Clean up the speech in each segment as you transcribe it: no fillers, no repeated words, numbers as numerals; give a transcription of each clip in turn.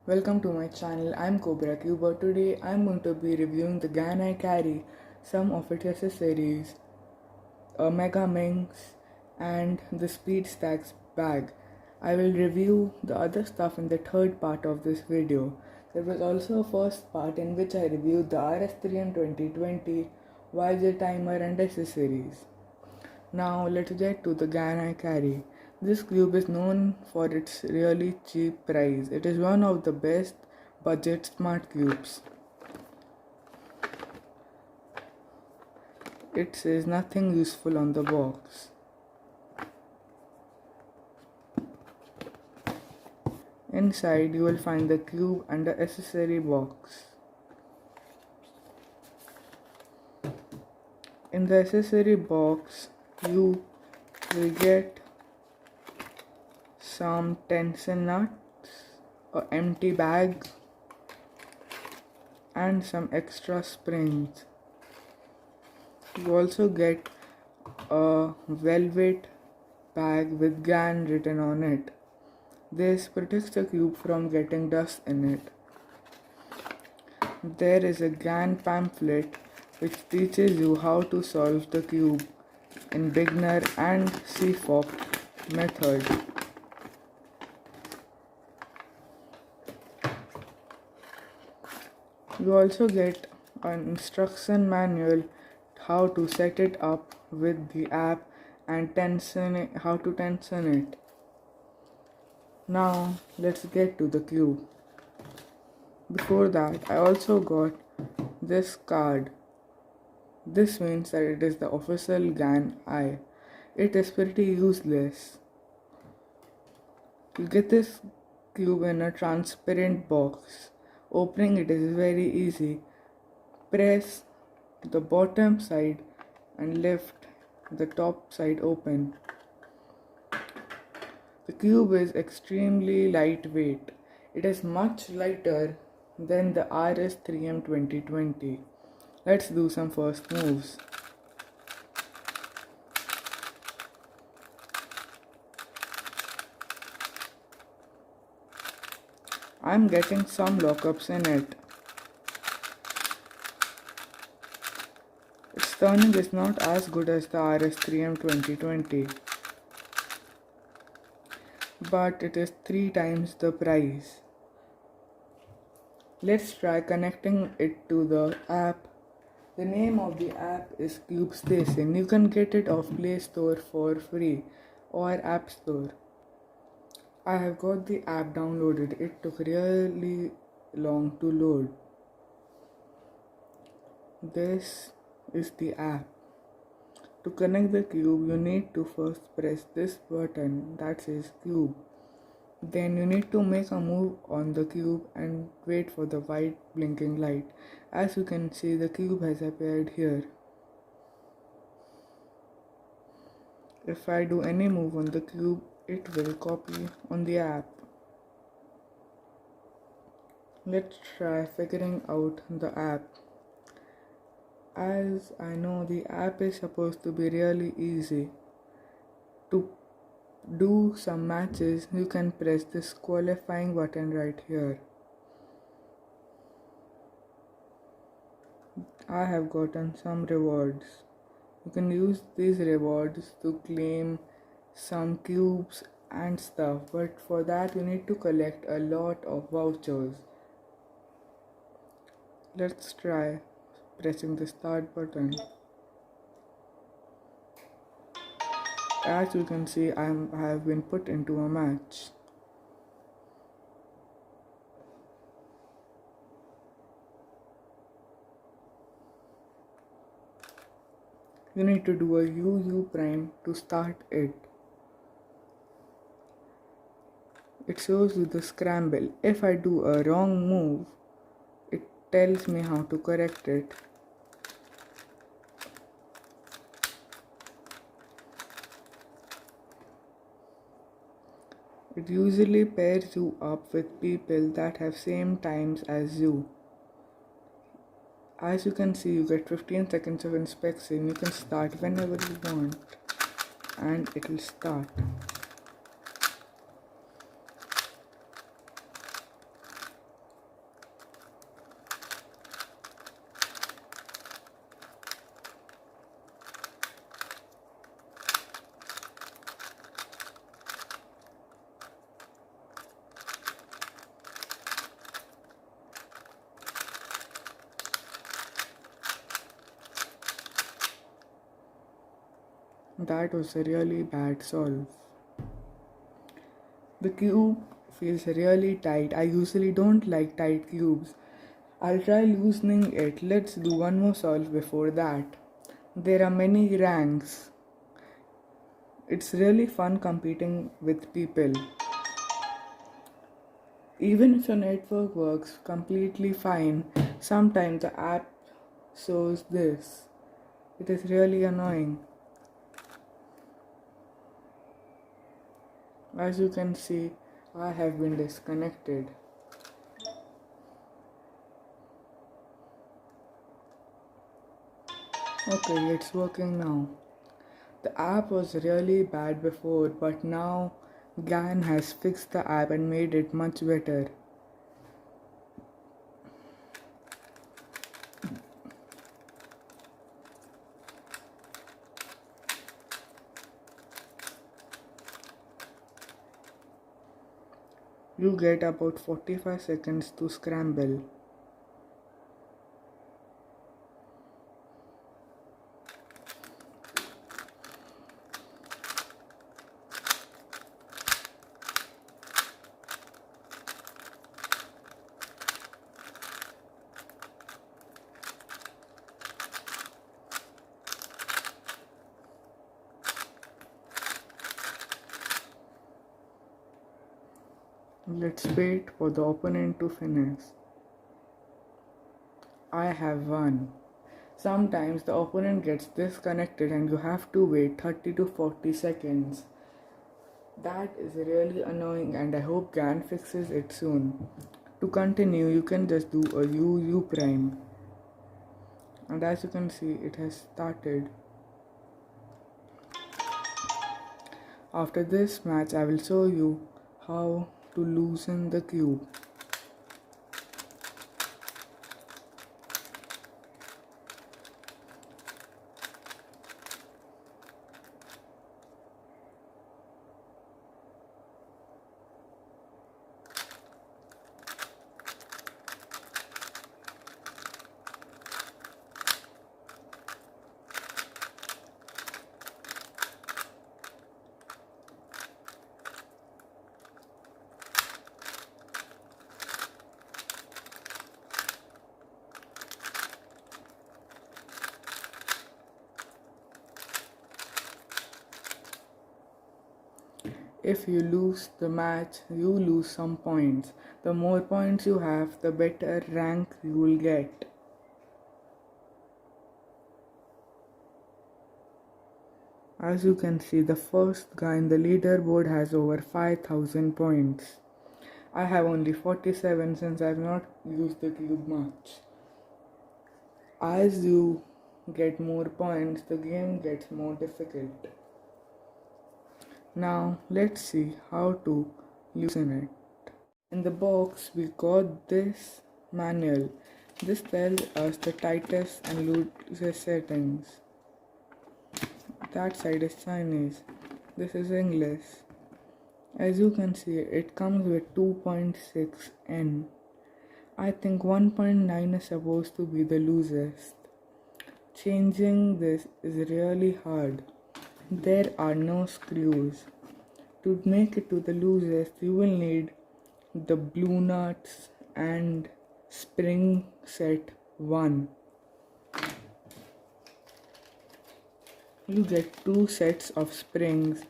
Welcome to my channel. I'm Cobra Cuber. Today I'm going to be reviewing the GAN I carry, some of its accessories, a Megaminx, and the Speed Stacks bag. I will review the other stuff in the third part of this video. There was also a first part in which I reviewed the RS3M 2020, visor timer and accessories. Now let's get to the GAN I carry. This cube is known for its really cheap price. It is one of the best budget smart cubes. It says nothing useful on the box. Inside you will find the cube and the accessory box. In the accessory box you will get some tension nuts, an empty bag, and some extra springs. You also get a velvet bag with GAN written on it. This protects the cube from getting dust in it. There is a GAN pamphlet which teaches you how to solve the cube in beginner and CFOP method. You also get an instruction manual how to set it up with the app and how to tension it. Now let's get to the cube. Before that, I also got this card. This means that it is the official GAN I. It is pretty useless. You get this cube in a transparent box. Opening it is very easy. Press the bottom side and lift the top side open. The cube is extremely lightweight. It is much lighter than the RS3M 2020. Let's do some first moves. I'm getting some lockups in it. Its turning is not as good as the RS3M 2020, but it is 3 times the price. Let's try connecting it to the app. The name of the app is Cube Station. You can get it off Play Store for free or App Store. I have got the app downloaded. It took really long to load. This is the app. To connect the cube, you need to first press this button that says cube. Then you need to make a move on the cube and wait for the white blinking light. As you can see, the cube has appeared here. If I do any move on the cube, it will copy on the app. Let's try figuring out the app. As I know, the app is supposed to be really easy. To do some matches, you can press this qualifying button right here. I have gotten some rewards. You can use these rewards to claim some cubes and stuff, but for that you need to collect a lot of vouchers. Let's try pressing the start button. As you can see, I have been put into a match. You need to do a UU prime to start it. It shows you the scramble. If I do a wrong move, it tells me how to correct it. It usually pairs you up with people that have same times as you. As you can see, you get 15 seconds of inspection. You can start whenever you want and it will start. that was a really bad solve. The cube feels really tight. I usually don't like tight cubes. I'll try loosening it. Let's do one more solve before that. There are many ranks. It's really fun competing with people. Even if your network works completely fine, sometimes the app shows this. It is really annoying. As you can see, I have been disconnected. Okay, it's working now. The app was really bad before, but now GAN has fixed the app and made it much better. You get about 45 seconds to scramble. Let's wait for the opponent to finish. I have won. Sometimes the opponent gets disconnected and you have to wait 30 to 40 seconds. That is really annoying and I hope GAN fixes it soon. To continue, you can just do a UU prime. And as you can see, it has started. After this match, I will show you how to loosen the cube. If you lose the match, you lose some points. The more points you have, the better rank you will get. As you can see, the first guy in the leaderboard has over 5,000 points. I have only 47 since I have not used the cube much. As you get more points, the game gets more difficult. Now let's see how to loosen it. In the box we got this manual. This tells us the tightest and loosest settings. That side is Chinese. This is English. As you can see, it comes with 2.6 N. I think 1.9 is supposed to be the loosest. Changing this is really hard. There are no screws. To make it to the loosest, you will need the blue nuts and spring set 1. You get 2 sets of springs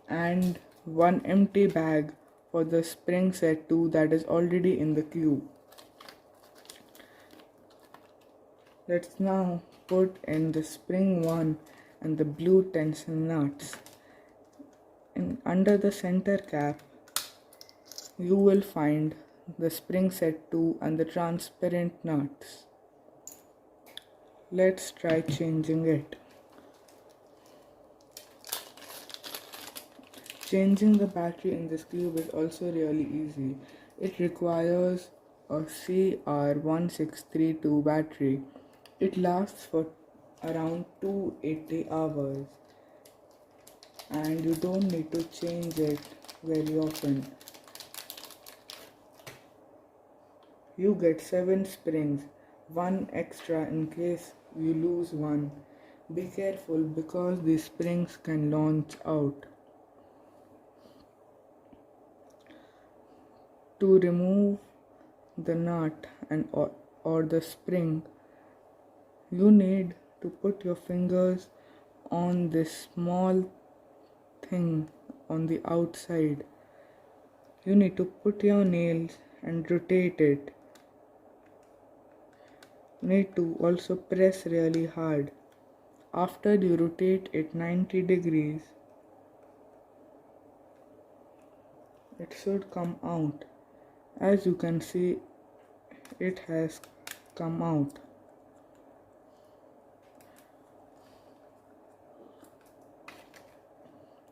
and 1 empty bag for the spring set 2 that is already in the cube. Let's now put in the spring 1 and the blue tension nuts. And under the center cap, you will find the spring set 2 and the transparent nuts. Let's try changing it. Changing the battery in this cube is also really easy. It requires a CR1632 battery. It lasts for around 280 hours and you don't need to change it very often. You get 7 springs, 1 extra in case you lose one. Be careful because the springs can launch out. To remove the nut or the spring, you need to put your fingers on this small thing on the outside. You need to put your nails and rotate it. You need to also press really hard. After you rotate it 90 degrees, it should come out. As you can see, it has come out.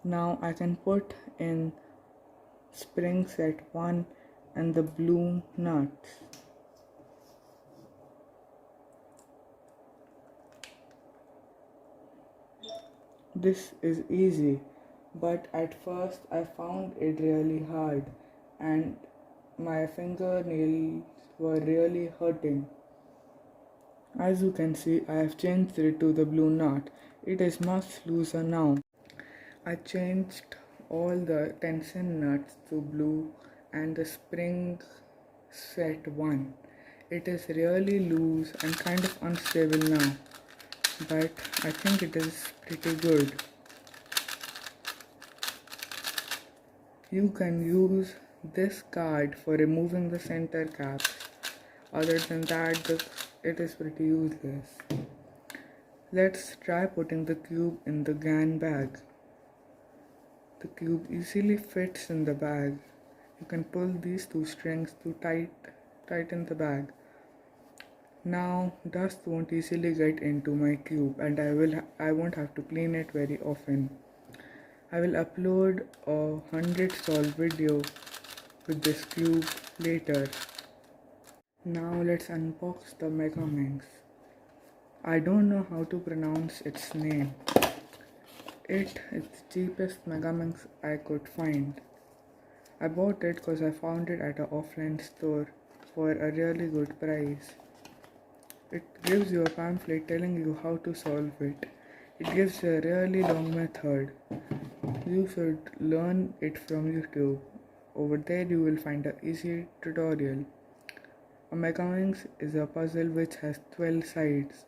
Now I can put in spring set 1 and the blue nuts. This is easy, but at first I found it really hard and my fingernails were really hurting. As you can see, I have changed it to the blue nut. It is much looser now. I changed all the tension nuts to blue and the spring set 1. It is really loose and kind of unstable now, but I think it is pretty good. You can use this card for removing the center caps. Other than that, it is pretty useless. Let's try putting the cube in the GAN bag. The cube easily fits in the bag. You can pull these two strings to tighten the bag. Now dust won't easily get into my cube and I won't have to clean it very often. I will upload a 100 solve video with this cube later. Now let's unbox the Megaminx. I don't know how to pronounce its name. It is the cheapest Megaminx I could find. I bought it because I found it at an offline store for a really good price. It gives you a pamphlet telling you how to solve it. It gives you a really long method. You should learn it from YouTube. Over there you will find an easy tutorial. A Megaminx is a puzzle which has 12 sides.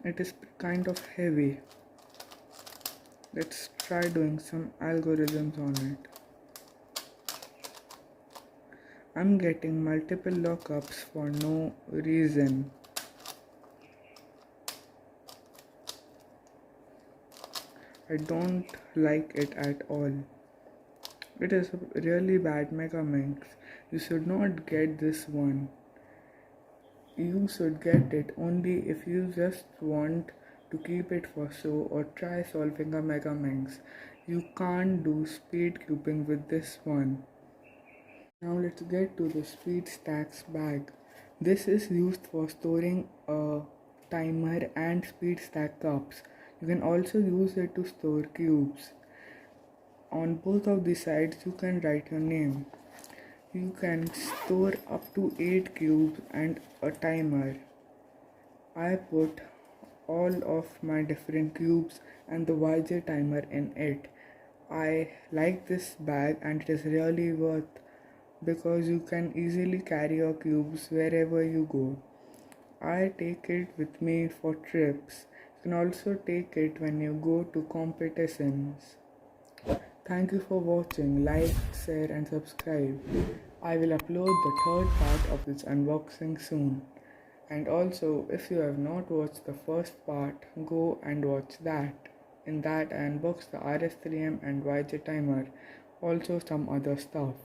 It is kind of heavy. Let's try doing some algorithms on it. I'm getting multiple lockups for no reason. I don't like it at all. It is a really bad Megaminx. You should not get this one. You should get it only if you just want to keep it for show or try solving a Megaminx. You can't do speed cubing with this one. Now let's get to the speed stacks bag. This is used for storing a timer and speed stack cups. You can also use it to store cubes. On both of the sides you can write your name. You can store up to 8 cubes and a timer. I put all of my different cubes and the YJ timer in it. I like this bag and it is really worth because you can easily carry your cubes wherever you go. I take it with me for trips. You can also take it when you go to competitions. Thank you for watching. Like, share and subscribe. I will upload the third part of this unboxing soon. And also, if you have not watched the first part, go and watch that. In that I unbox the RS3M and YJ timer, also some other stuff.